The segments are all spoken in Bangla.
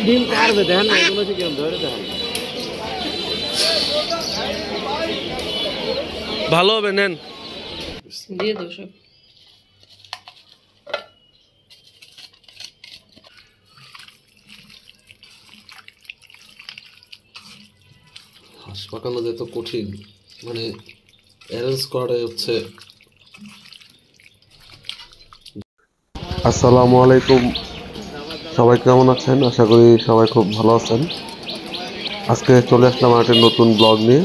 ডিম কাটবে দেখেন না এগুলো কেমন ধরে দেখেন ভালো হবে নেন দিয়ে দাও সব হাঁস পাকানো যে তো কঠিন মানে অ্যারেঞ্জ করাটাই হচ্ছে। আসসালামু আলাইকুম, সবাই কেমন আছেন? আশা করি সবাই খুব ভালো আছেন। আজকে চলে আসলাম একটা নতুন ব্লগ নিয়ে।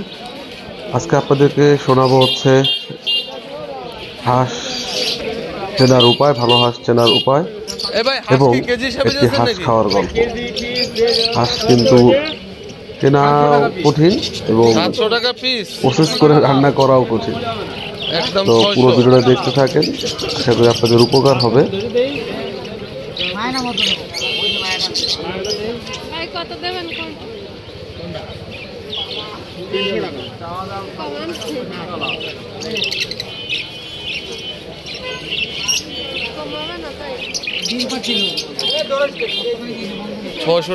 আজকে আপনাদেরকে শোনাবো হচ্ছে হাঁস চেনার উপায়, ভালো হাঁস চেনার উপায় এবং একটি হাঁস খাওয়ার গল্প। হাঁস কিন্তু চেনা কঠিন এবং প্রসেস করে রান্না করাও কঠিন। তো পুরো ভিডিওটা দেখতে থাকেন, আশা করি আপনাদের উপকার হবে।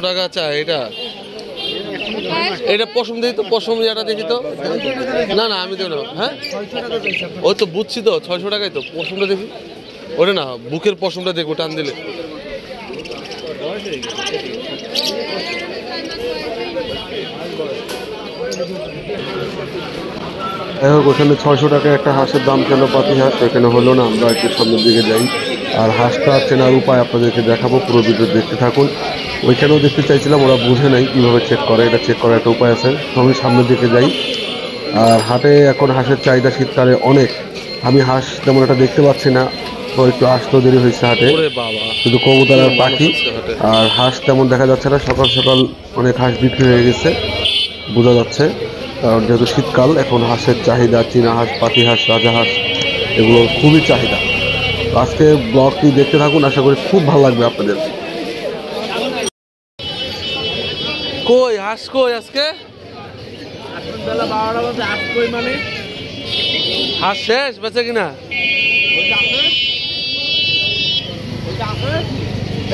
টাকা চা এটা এটা পশম দেখি তো, পশম যেটা দেখি তো। না না আমি দেব না। হ্যাঁ ওই তো বুঝছি তো 600 টাকায় তো পশমটা দেখি। ওটা না বুকের পশমটা দেখবো টান দিলে। ওখানে 600 টাকায় একটা হাঁসের দাম কেন পাতি হাঁস, এখানে হলো না। আমরা একটু সামনের দিকে যাই আর হাঁসটা চেনার উপায় আপনাদেরকে দেখাবো, পুরো ভিডিও দেখতে থাকুন। ওইখানেও দেখতে চাইছিলাম, ওরা বুঝে নাই কীভাবে চেক করে, এটা চেক করার একটা উপায় আছে। তো আমি সামনের দিকে যাই। আর হাটে এখন হাঁসের চাহিদা শীতকালে অনেক। আমি হাঁস তেমন একটা দেখতে পাচ্ছি না, তো একটু আসতেও দেরি হয়েছে হাটে, শুধু কবুতর আর পাখি। আর হাঁস তেমন দেখা যাচ্ছে না, সকাল সকাল অনেক হাঁস বিক্রি হয়ে গেছে বোঝা যাচ্ছে, কারণ যেহেতু শীতকাল এখন হাঁসের চাহিদা, চীনা হাঁস, পাতি হাঁস, রাজা হাঁস এগুলোর খুবই চাহিদা। আজকে ব্লগটি দেখতে থাকুন, আশা করি খুব ভালো লাগবে আপনাদের। কই হাঁস কই আজকে? বেলা 12টা বাজে হাঁস কই মানে হাঁস শেষ বেঁচে কিনা?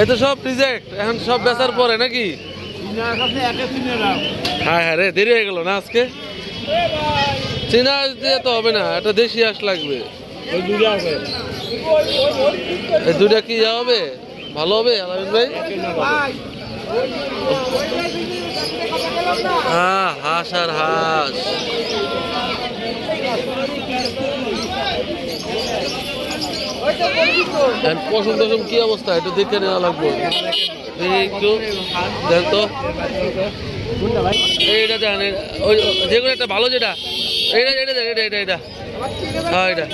এ তো সব রিজেক্ট, এখন সব বেচার পরে নাকি? হ্যাঁ হ্যাঁ রে, দেরি হয়ে গেল না আজকে। চীনা হাঁস দিয়ে তো হবে না, একটা দেশি হাঁস লাগবে। এই দুইটা কি হবে? ভালো হবে আলামিন ভাই? হ্যাঁ হাঁস আর হাঁস। পশম টসম কি অবস্থা একটু দেখে নেওয়া লাগবে। একটু দেখ তো এইটা দেন, যে কোনো একটা ভালো যেটা। এইটা এটা দেন, এটা এটা এটা হ্যাঁ এটা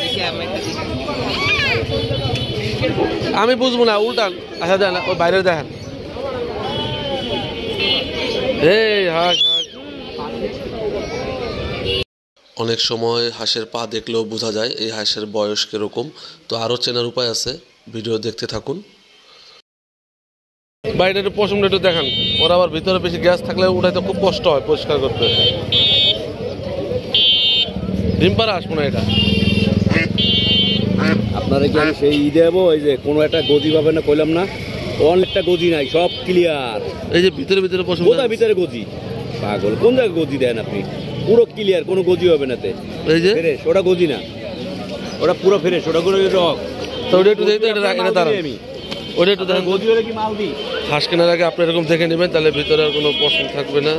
আমি বুঝবো না, উল্টান। আচ্ছা দেন ওই বাইরে দেখেন। এই হাঁস অনেক সময় হাঁসের পা দেখলেও বোঝা যায় এই হাঁসের বয়স কিরকম। তো আরও চেনার উপায় আছে, ভিডিও দেখতে থাকুন। বাইরে একটু পশমটা একটু দেখান। ওরা আবার ভিতরে বেশি গ্যাস থাকলে উঠাইতে খুব কষ্ট হয় পরিষ্কার করতে। ডিম পাড়া হাঁস মনে হয় এটা। আপনারা কি আমি সেই দেবো? ওই যে কোনো একটা গজি পাবে না, কইলাম না অনেকটা গজি নাই, সব ক্লিয়ার। এই যে ভিতরে ভিতরে পশম, কোথায় ভিতরে গজি? পাগল, কোন জায়গায় গজি দেন আপনি? পুরো ক্লিয়ার, কোনো গজি হবে না। এই যে ফ্রেশ, ওটা গজি না, ওটা পুরো ফ্রেশ, ওটা করে রক। তো ওটা একটু দেখতে, এটা দাঁড়ান, ওটা একটু দেখেন। গজি হলে কি মাল দিই? হাঁস কেনার আগে আপনি এরকম দেখে নেবেন, তাহলে ভিতরে আর কোনো পশম থাকবে না,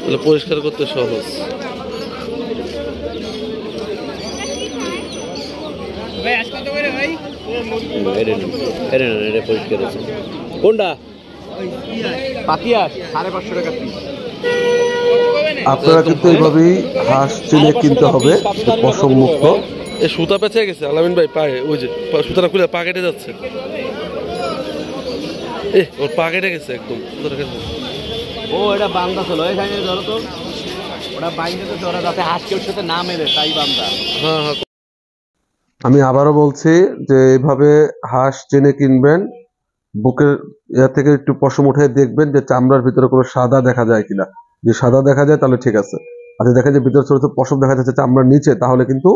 তাহলে পরিষ্কার করতে সহজ। কোনটা? পাতি হাঁস 550 টাকা পিস। আপনারা কিন্তু এইভাবেই হাঁস চিনে কিনতে হবে, পশম মুক্ত। এই সুতা পেঁচে গেছে আলামিন ভাই পায়ে, ওই যে সুতাটা খুলে পা কেটে যাচ্ছে। ওর পা কেটে গেছে একদম। ও এটা বান্দা ছিল, এখানে ধরো তো, ওটা বাইন্দে তো ওরা যাতে হাঁস কেউ সাথে না মেরে, তাই বান্দা। হ্যাঁ হ্যাঁ। আমি আবারও বলছি যে এইভাবে হাঁস চিনে কিনবেন, বুকের থেকে একটু পশম উঠে দেখবেন যে চামড়ার ভিতরে কোনো সাদা দেখা যায় কিনা। যে সাদা দেখা যায় তাহলে ঠিক আছে, আর যদি দেখা যায় ভিতরে ছোট ছোট পশম দেখা যাচ্ছে চামড়ার নিচে, তাহলে কিন্তু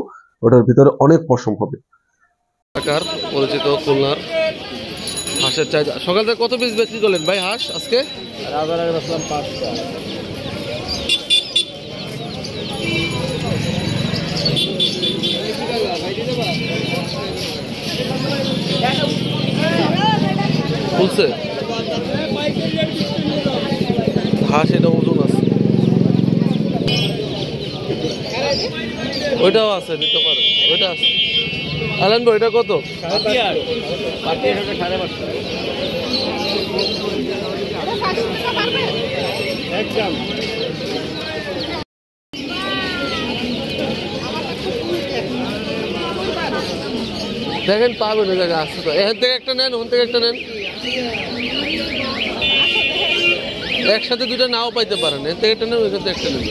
ওটার ভিতরে অনেক পশম হবে। পরিচিত খুলনার হাঁসের চাহিদা সকাল থেকে কত পিস বিক্রি করলেন ভাই হাঁস আজকে? রাজারের বেচলাম 5টা। বলছে হাঁস এটা ওজন আছে, ওইটাও আছে নিতে পারে, ওইটা আছে। আলেন ভাই এটা কত? 5,500 দেখেন পাবেন ওই জায়গায় আসছে তো। এখান থেকে একটা নেন, ওখান থেকে একটা নেন, একসাথে দুটো নাও পাইতে পারেন। এখান থেকে একটা নেন, ওইখান থেকে একটা নেন।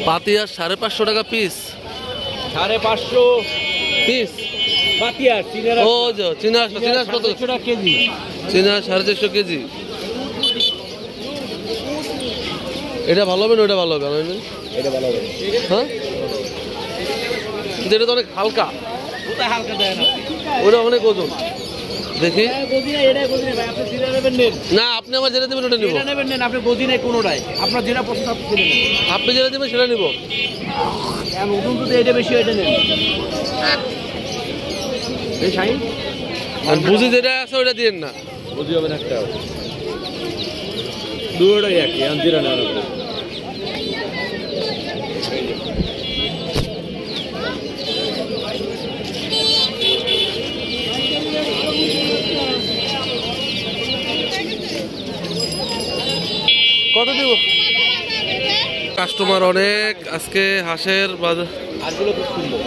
পাতি আর 550 টাকা পিস। 550 পিস পাতিয়ার চিনার ও যে চিনাস কত? 400 টাকা কেজি। চিনাস 450 কেজি। এটা ভালো হবে না ওটা ভালো হবে? এটা ভালো হবে। হ্যাঁ কিন্তু এটা তো অনেক হালকা। ওটা হালকা দেয় না, ওটা অনেক ওজন। দেখি এটা গদি ভাই, আপনি জিরা নেবেন নেন। না আপনি আমার যেটা দেবেন ওটা নিব। এটা নেবেন নেন, আপনি গদি নাই কোনোটাই, আপনার যেটা পছন্দ আপনি নেবেন। আপনি যেটা দেবেন সেটা নিব। আর ওজন যদি এটা বেশি এটা নেন। এই শাইন আর বুঝি যেটা আছে ওটা দিয়েন না। গদি হবে না একটা, দুটোই একই। আর জিরা নেন আপনি। কত দিব? কাস্টমার অনেক আজকে হাঁসের বাজার। আরগুলো খুব সুন্দর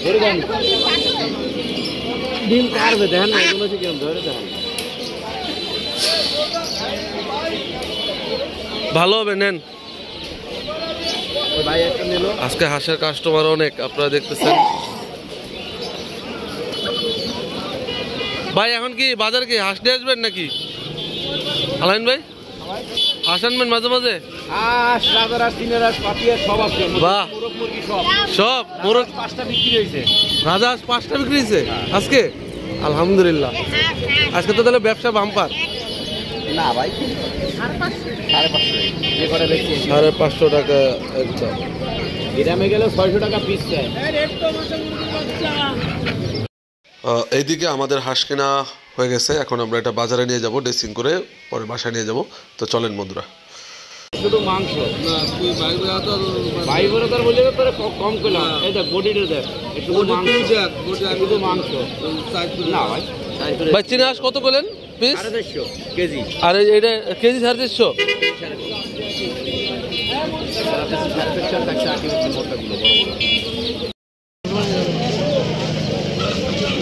ধরে দেন, ডিম কাটবে দেখেন না, এগুলো কি কেমন ধরে দেখেন। ভালো হবে নেন। ওই ভাই একটা নিল। আজকে হাঁসের কাস্টমার অনেক, আপনারা দেখতেছেন। ভাই এখন কি বাজার কি হাঁস নিয়ে আসবেন নাকি আলাইন ভাই? হাঁস আনবেন মাঝে মাঝে? হাঁস, রাজারাস, চিনারাস, পাতিয়ার সব আছে। বাহ, মোরগ মুরগি সব। সব মোরগ 5টা বিক্রি হয়েছে। রাজা হাঁস 5টা বিক্রি হয়েছে আজকে? আলহামদুলিল্লাহ, আজকে তো তাহলে ব্যবসা বাম্পার। না ভাই 550 যে করে বেশি 550 টাকা একদম। গ্রামে গেলে 600 টাকা পিস চাই। এইদিকে আমাদের হাঁস কেনা হয়ে গেছে, এখন আমরা এটা বাজারে নিয়ে যাব, ড্রেসিং করে পরে বাসায় নিয়ে যাব। তো চলেন বন্ধুরা। শুধু মাংস ভাই বড় তার বলে তোরে কম করলাম। এই দেখ বডিটা দেখ, শুধু মাংস, শুধু মাংস না ভাই। ভাই চিনা হাঁস কত করলেন পিস? 250 কেজি। আর এটা কেজি 450?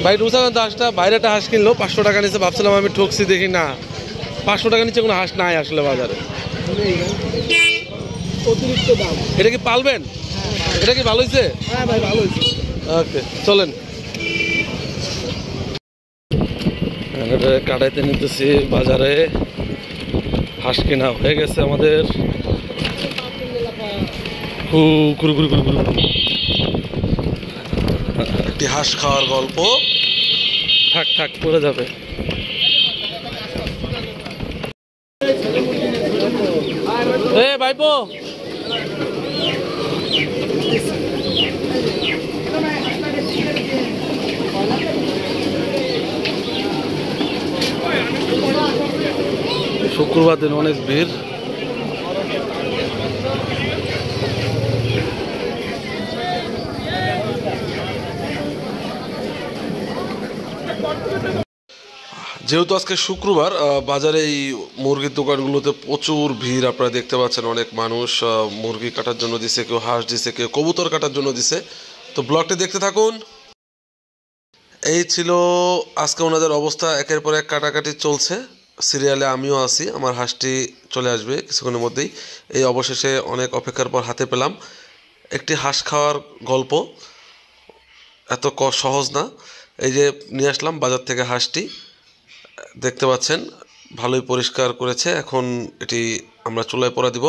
ভাই রুসাকান্ত হাঁসটা বাইরে একটা হাঁস কিনলো 500 টাকা নিচে, ভাবছিলাম আমি ঠকছি, দেখি না 500 টাকা নিচে কোনো হাঁস নাই আসলে বাজারে। অতিরিক্ত দাম। এটা কি পালবেন? এটা কি ভালো হয়েছে? হ্যাঁ ভাই ভালো হয়েছে। ওকে চলেন। কাটাইতে নিতেছি বাজারে, হাঁস কেনা হয়ে গেছে আমাদের। একটি হাঁস খাওয়ার গল্প। থাক থাক পড়ে যাবে। এ ভাইপো শুক্রবার দিন অনেক ভিড়। যেহেতু আজকে শুক্রবার, বাজারে এই মুরগির দোকানগুলোতে প্রচুর ভিড় আপনারা দেখতে পাচ্ছেন। অনেক মানুষ মুরগি কাটার জন্য দিছে, কেউ হাঁস দিছে, কেউ কবুতর কাটার জন্য দিছে। তো ব্লগটি দেখতে থাকুন। এই ছিল আজকে ওনাদের অবস্থা, একের পর এক কাটাকাটি চলছে। সিরিয়ালে আমিও আছি, আমার হাঁসটি চলে আসবে কিছুক্ষণের মধ্যেই। এই অবশেষে অনেক অপেক্ষার পর হাতে পেলাম একটি হাঁস খাওয়ার গল্প। এত সহজ না। এই যে নিয়ে আসলাম বাজার থেকে হাঁসটি, দেখতে পাচ্ছেন ভালোই পরিষ্কার করেছে। এখন এটি আমরা চুলায় পোড়া দিব।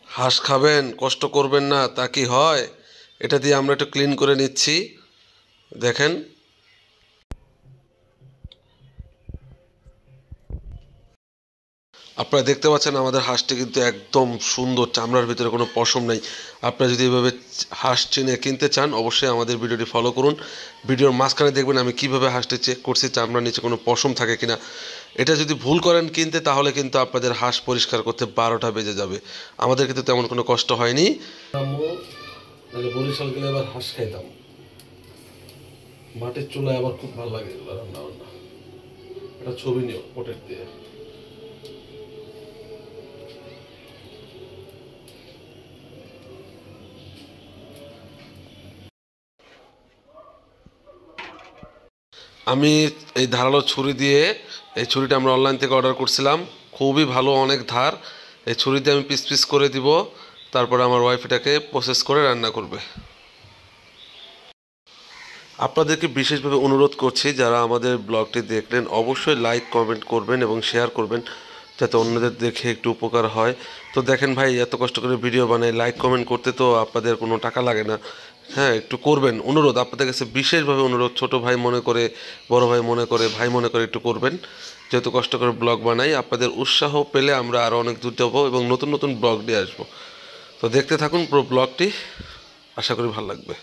হাঁস খাবেন, কষ্ট করবেন না, তা কি হয়? এটা দিয়ে আমরা একটু ক্লিন করে নিচ্ছি। দেখেন, আপনারা দেখতে পাচ্ছেন আমাদের হাঁসটি কিন্তু একদম সুন্দর, চামড়ার ভিতরে কোনো পশম নেই। আপনারা যদি এভাবে হাঁস চিনে কিনতে চান অবশ্যই আমাদের ভিডিওটি ফলো করুন। ভিডিওর মাঝখানে দেখবেন আমি কিভাবে হাঁসটি চেক করছি চামড়ার নিচে কোনো পশম থাকে কিনা। এটা যদি ভুল করেন কিনতে তাহলে কিন্তু আপনাদের হাঁস পরিষ্কার করতে 12টা বেজে যাবে। আমাদের কিন্তু তেমন কোনো কষ্ট হয়নি। বরিশাল গেলে আবার হাঁস খাইতাম, মাটির চুলায় আবার খুব ভালো লাগে রান্না বান্না। একটা ছবি নিও পোটের দিয়ে। আমি এই ধারালো ছুরি দিয়ে, এই ছুরিটা আমরা অনলাইন থেকে অর্ডার করছিলাম, খুবই ভালো, অনেক ধার। এই ছুরি দিয়ে আমি পিস পিস করে দিব, তারপরে আমার ওয়াইফ এটাকে প্রসেস করে রান্না করবে। আপনাদেরকে বিশেষভাবে অনুরোধ করছি যারা আমাদের ব্লগটি দেখলেন অবশ্যই লাইক কমেন্ট করবেন এবং শেয়ার করবেন যাতে অন্যদের দেখে একটু উপকার হয়। তো দেখেন ভাই, এত কষ্ট করে ভিডিও বানাই, লাইক কমেন্ট করতে তো আপনাদের কোনো টাকা লাগে না। হ্যাঁ, একটু করবেন, অনুরোধ আপনাদের কাছে বিশেষভাবে অনুরোধ। ছোট ভাই মনে করে, বড় ভাই মনে করে, ভাই মনে করে একটু করবেন, যেহেতু কষ্ট করে ব্লগ বানাই। আপনাদের উৎসাহ পেলে আমরা আরও অনেক দূর যাবো এবং নতুন নতুন ব্লগ দিয়ে আসবো। তো দেখতে থাকুন পুরো ব্লগটি, আশা করি ভালো লাগবে।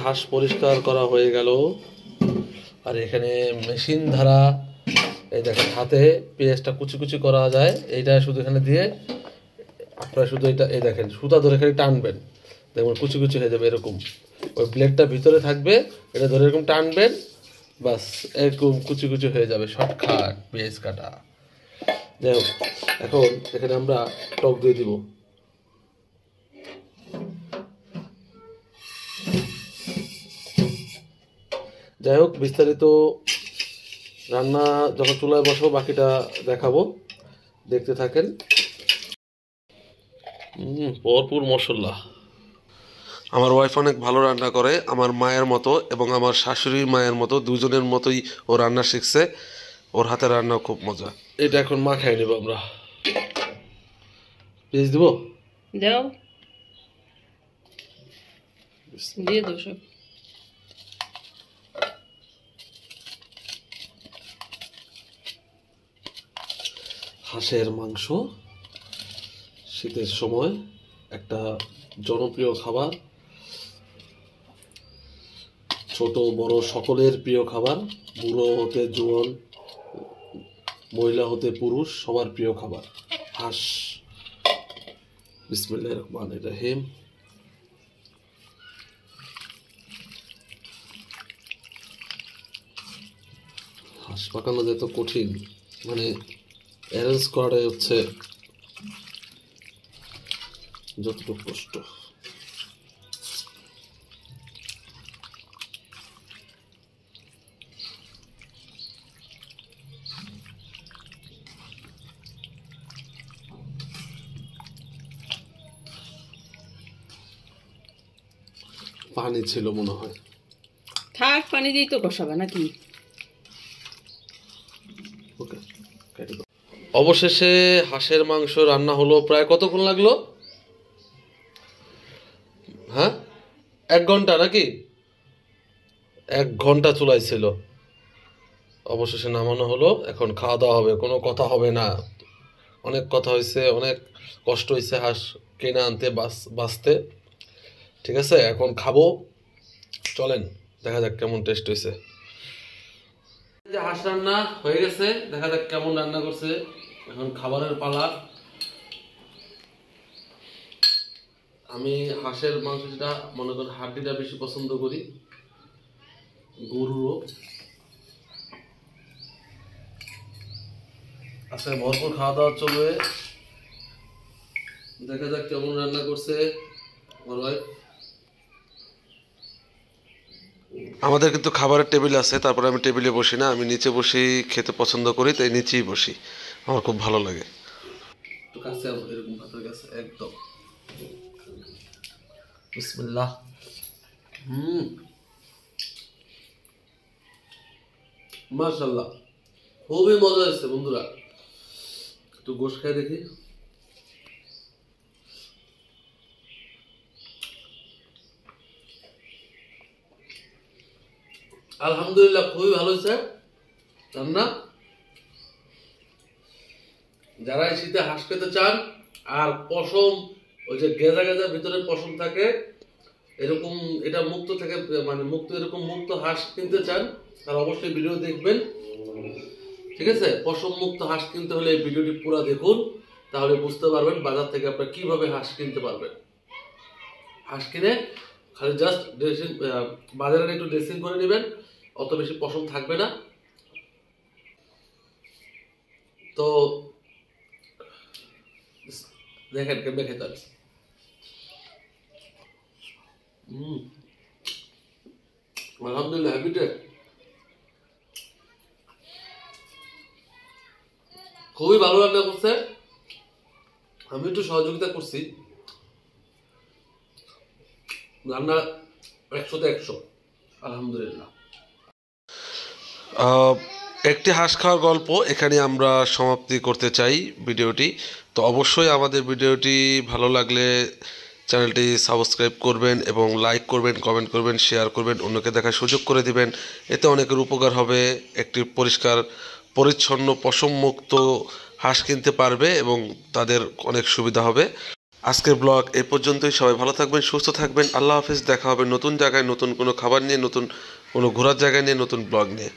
হাঁস পরিষ্কার করা হয়ে গেল, আর এখানে মেশিন ধারা, এই দেখেন হাতে পেঁয়াজটা কুচি কুচি করা যায়। এইটা শুধু এখানে দিয়ে আপনারা শুধু এটা, এই দেখেন সুতা ধরে এখানে টানবেন, দেখবেন কুচি কুচি হয়ে যাবে এরকম। ওই ব্লেডটা ভিতরে থাকবে, এটা ধরে এরকম টানবেন, বাস এরকম কুচি কুচি হয়ে যাবে, শর্টকাট পেঁয়াজ কাটা। যাই হোক, এখন এখানে আমরা টক দই দিব। যাই হোক, বিস্তারিত রান্না যখন চুলায় বসাবো বাকিটা দেখাবো, দেখতে থাকেন। ভরপুর মশলা। আমার ওয়াইফ অনেক ভালো রান্না করে, আমার মায়ের মতো এবং আমার শাশুড়ি মায়ের মতো, দুজনের মতোই ও রান্না শিখছে। ওর হাতে রান্না খুব মজা। এটা এখন মা খাই নেব আমরা। পেঁয়াজ দিব, দাও, দিয়ে দাও সব। হাঁসের মাংস শীতের সময় একটা জনপ্রিয় খাবার, ছোট বড় সকলের প্রিয় খাবার, বুড়ো হতে জোয়ান, মহিলা হতে পুরুষ, সবার প্রিয় খাবার হাঁস। বিসমিল্লাহির রহমানির রহিম। হাঁস পাকানো যেত কঠিন, মানে অ্যারেঞ্জ করাটাই হচ্ছে যতটুকু কষ্ট। পানি ছিল মনে হয়, থাক, পানি দিয়ে তো কষাবে নাকি? ওকে, অবশেষে হাঁসের মাংস রান্না হলো। প্রায় কতক্ষণ লাগলো? হ্যাঁ, 1 ঘন্টা নাকি? 1 ঘন্টা চুলাই ছিল। অবশেষে নামানো হলো, এখন খাওয়া দাওয়া হবে, কোনো কথা হবে না। অনেক কথা হয়েছে, অনেক কষ্ট হয়েছে হাঁস কিনে আনতে, বাঁচতে। ঠিক আছে, এখন খাবো, চলেন দেখা যাক কেমন টেস্ট হয়েছে। হাঁস রান্না হয়ে গেছে, দেখা যাক কেমন রান্না করছে। এখন খাবারের পালা। আমি হাঁসের মাংসটা মনে করেন হাড্ডিটা বেশি পছন্দ করি, গরুরও। আজকে ভরপুর খাওয়া দাওয়া চলবে, দেখা যাক কেমন রান্না করছে আমার ওয়াইফ। আমাদের কিন্তু খাবারের টেবিল আছে, তারপরে আমি টেবিলে বসি না, আমি নিচে বসি খেতে পছন্দ করি, তাই নিচেই বসি, আমার খুব ভালো লাগে। তো কাছে এরকম ভাতের কাছে একদম বিসমিল্লাহ। মাশাআল্লাহ, খুবই মজা হয়েছে বন্ধুরা। একটু গোশ খাই দেখি। আলহামদুলিল্লাহ, খুবই ভালো হয়েছে রান্না। যারা এই শীতে হাঁস খেতে চান আর পশম, ওই যে গেজা গেজা ভিতরে পশম থাকে এরকম, এটা মুক্ত থেকে মানে মুক্ত, এরকম মুক্ত হাঁস কিনতে চান তারা অবশ্যই ভিডিও দেখবেন, ঠিক আছে? পশম মুক্ত হাঁস কিনতে হলে এই ভিডিওটি পুরো দেখুন, তাহলে বুঝতে পারবেন বাজার থেকে আপনারা কিভাবে হাঁস কিনতে পারবেন। হাঁস কিনে খালি জাস্ট ড্রেসিং, বাজারে একটু ড্রেসিং করে নেবেন, অত বেশি পশম থাকবে না। তো দেখেন কেমনে খেতে হবে। আলহামদুলিল্লাহ, হ্যাপি ডে। খুবই ভালো রান্না করছে, আমি একটু সহযোগিতা করছি। রান্না 100তে 100, আলহামদুলিল্লাহ। একটি হাঁস খাওয়ার গল্প এখানে আমরা সমাপ্তি করতে চাই ভিডিওটি। তো অবশ্যই আমাদের ভিডিওটি ভালো লাগলে চ্যানেলটি সাবস্ক্রাইব করবেন এবং লাইক করবেন, কমেন্ট করবেন, শেয়ার করবেন, অন্যকে দেখার সুযোগ করে দিবেন। এতে অনেকের উপকার হবে, একটি পরিষ্কার পরিচ্ছন্ন পশমমুক্ত হাঁস কিনতে পারবে এবং তাদের অনেক সুবিধা হবে। আজকের ব্লগ এই পর্যন্তই। সবাই ভালো থাকবেন, সুস্থ থাকবেন। আল্লাহ হাফেজ। দেখা হবে নতুন জায়গায়, নতুন কোনো খাবার নিয়ে, নতুন কোনো ঘোরার জায়গায় নিয়ে, নতুন ব্লগ নিয়ে।